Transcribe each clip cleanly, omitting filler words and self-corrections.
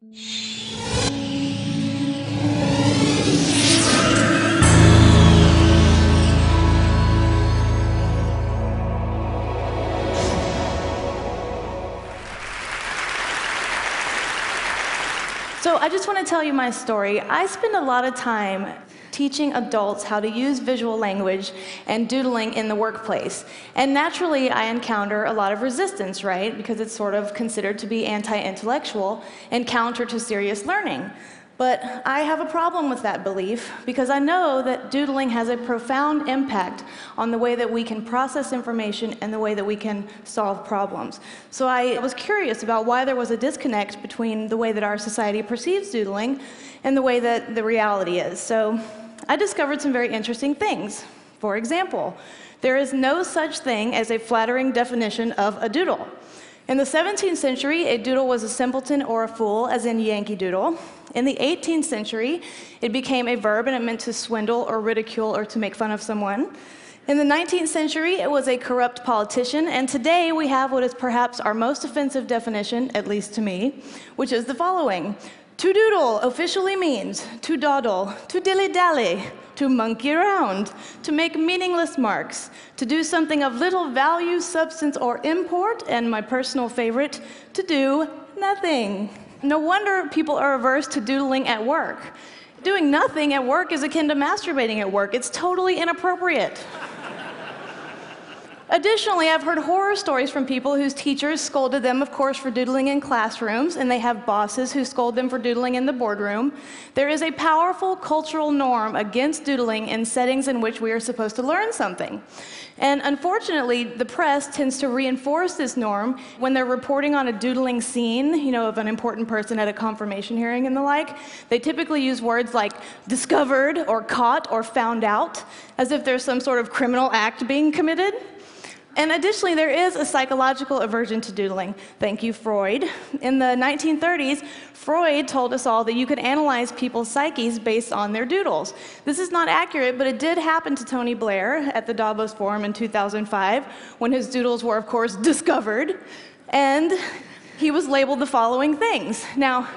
So I just want to tell you my story. I spend a lot of time teaching adults how to use visual language and doodling in the workplace. And naturally, I encounter a lot of resistance, right? Because it's sort of considered to be anti-intellectual and counter to serious learning. But I have a problem with that belief because I know that doodling has a profound impact on the way that we can process information and the way that we can solve problems. So I was curious about why there was a disconnect between the way that our society perceives doodling and the way that the reality is. So I discovered some very interesting things. For example, there is no such thing as a flattering definition of a doodle. In the 17th century, a doodle was a simpleton or a fool, as in Yankee Doodle. In the 18th century, it became a verb and it meant to swindle or ridicule or to make fun of someone. In the 19th century, it was a corrupt politician, and today we have what is perhaps our most offensive definition, at least to me, which is the following. To doodle officially means to dawdle, to dilly-dally, to monkey around, to make meaningless marks, to do something of little value, substance, or import, and my personal favorite, to do nothing. No wonder people are averse to doodling at work. Doing nothing at work is akin to masturbating at work. It's totally inappropriate. Additionally, I've heard horror stories from people whose teachers scolded them, of course, for doodling in classrooms, and they have bosses who scold them for doodling in the boardroom. There is a powerful cultural norm against doodling in settings in which we are supposed to learn something. And unfortunately, the press tends to reinforce this norm when they're reporting on a doodling scene, of an important person at a confirmation hearing and the like. They typically use words like discovered or caught or found out, as if there's some sort of criminal act being committed. And additionally, there is a psychological aversion to doodling. Thank you, Freud. In the 1930s, Freud told us all that you could analyze people's psyches based on their doodles. This is not accurate, but it did happen to Tony Blair at the Davos Forum in 2005, when his doodles were, of course, discovered, and he was labeled the following things. Now,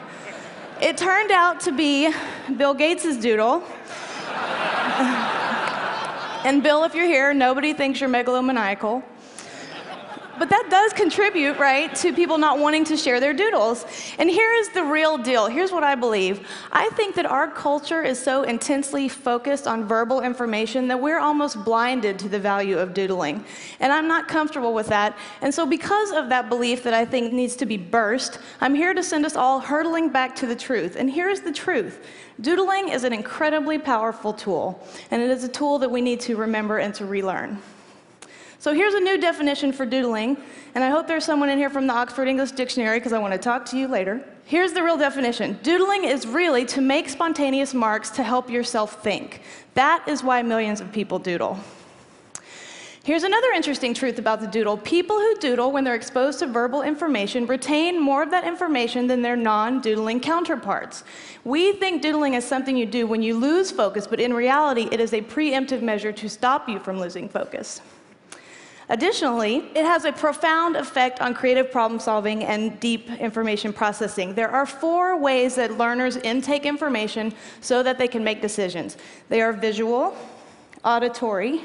it turned out to be Bill Gates' doodle. And Bill, if you're here, nobody thinks you're megalomaniacal. But that does contribute, right, to people not wanting to share their doodles. And here is the real deal. Here's what I believe. I think that our culture is so intensely focused on verbal information that we're almost blinded to the value of doodling. And I'm not comfortable with that. And so because of that belief that I think needs to be burst, I'm here to send us all hurtling back to the truth. And here's the truth. Doodling is an incredibly powerful tool, and it is a tool that we need to remember and to relearn. So here's a new definition for doodling, and I hope there's someone in here from the Oxford English Dictionary, because I want to talk to you later. Here's the real definition. Doodling is really to make spontaneous marks to help yourself think. That is why millions of people doodle. Here's another interesting truth about the doodle. People who doodle when they're exposed to verbal information retain more of that information than their non-doodling counterparts. We think doodling is something you do when you lose focus, but in reality, it is a preemptive measure to stop you from losing focus. Additionally, it has a profound effect on creative problem solving and deep information processing. There are 4 ways that learners intake information so that they can make decisions. They are visual, auditory,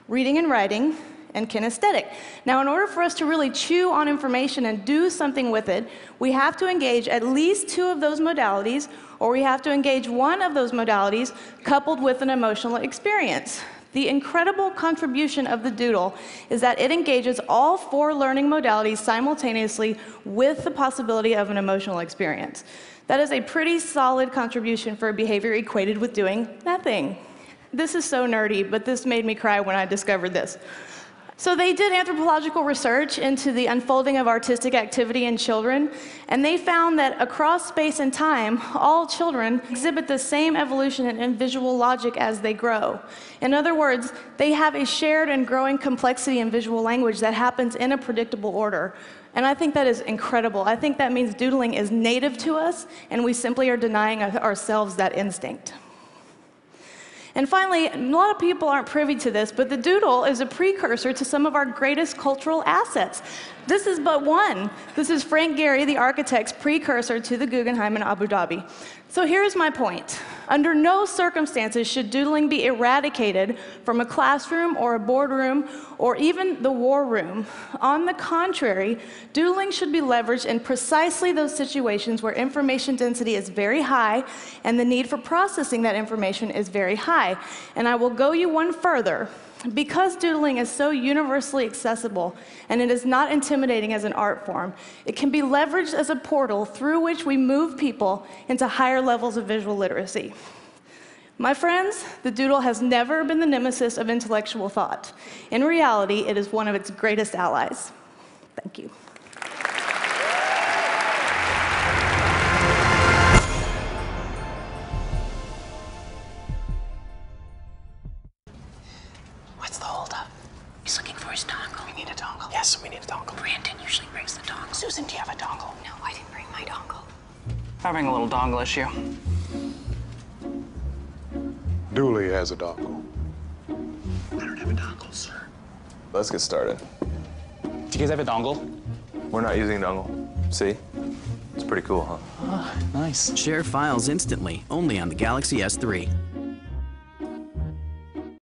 reading and writing, and kinesthetic. Now, in order for us to really chew on information and do something with it, we have to engage at least 2 of those modalities, or we have to engage 1 of those modalities coupled with an emotional experience. The incredible contribution of the doodle is that it engages all 4 learning modalities simultaneously with the possibility of an emotional experience. That is a pretty solid contribution for a behavior equated with doing nothing. This is so nerdy, but this made me cry when I discovered this. So they did anthropological research into the unfolding of artistic activity in children, and they found that across space and time, all children exhibit the same evolution in visual logic as they grow. In other words, they have a shared and growing complexity in visual language that happens in a predictable order. And I think that is incredible. I think that means doodling is native to us, and we simply are denying ourselves that instinct. And finally, a lot of people aren't privy to this, but the doodle is a precursor to some of our greatest cultural assets. This is but one. This is Frank Gehry, the architect's precursor to the Guggenheim in Abu Dhabi. So here's my point. Under no circumstances should doodling be eradicated from a classroom or a boardroom or even the war room. On the contrary, doodling should be leveraged in precisely those situations where information density is very high and the need for processing that information is very high. And I will go you one further. Because doodling is so universally accessible and it is not intimidating as an art form, it can be leveraged as a portal through which we move people into higher levels of visual literacy. My friends, the doodle has never been the nemesis of intellectual thought. In reality, it is one of its greatest allies. Thank you. What's the holdup? He's looking for his dongle. We need a dongle. Yes, we need a dongle. Brandon usually brings the dongle. Susan, do you have a dongle? No, I didn't bring my dongle. Having a little dongle issue. Dooley has a dongle. I don't have a dongle, sir. Let's get started. Do you guys have a dongle? We're not using dongle. See? It's pretty cool, huh? Nice. Share files instantly, only on the Galaxy S3.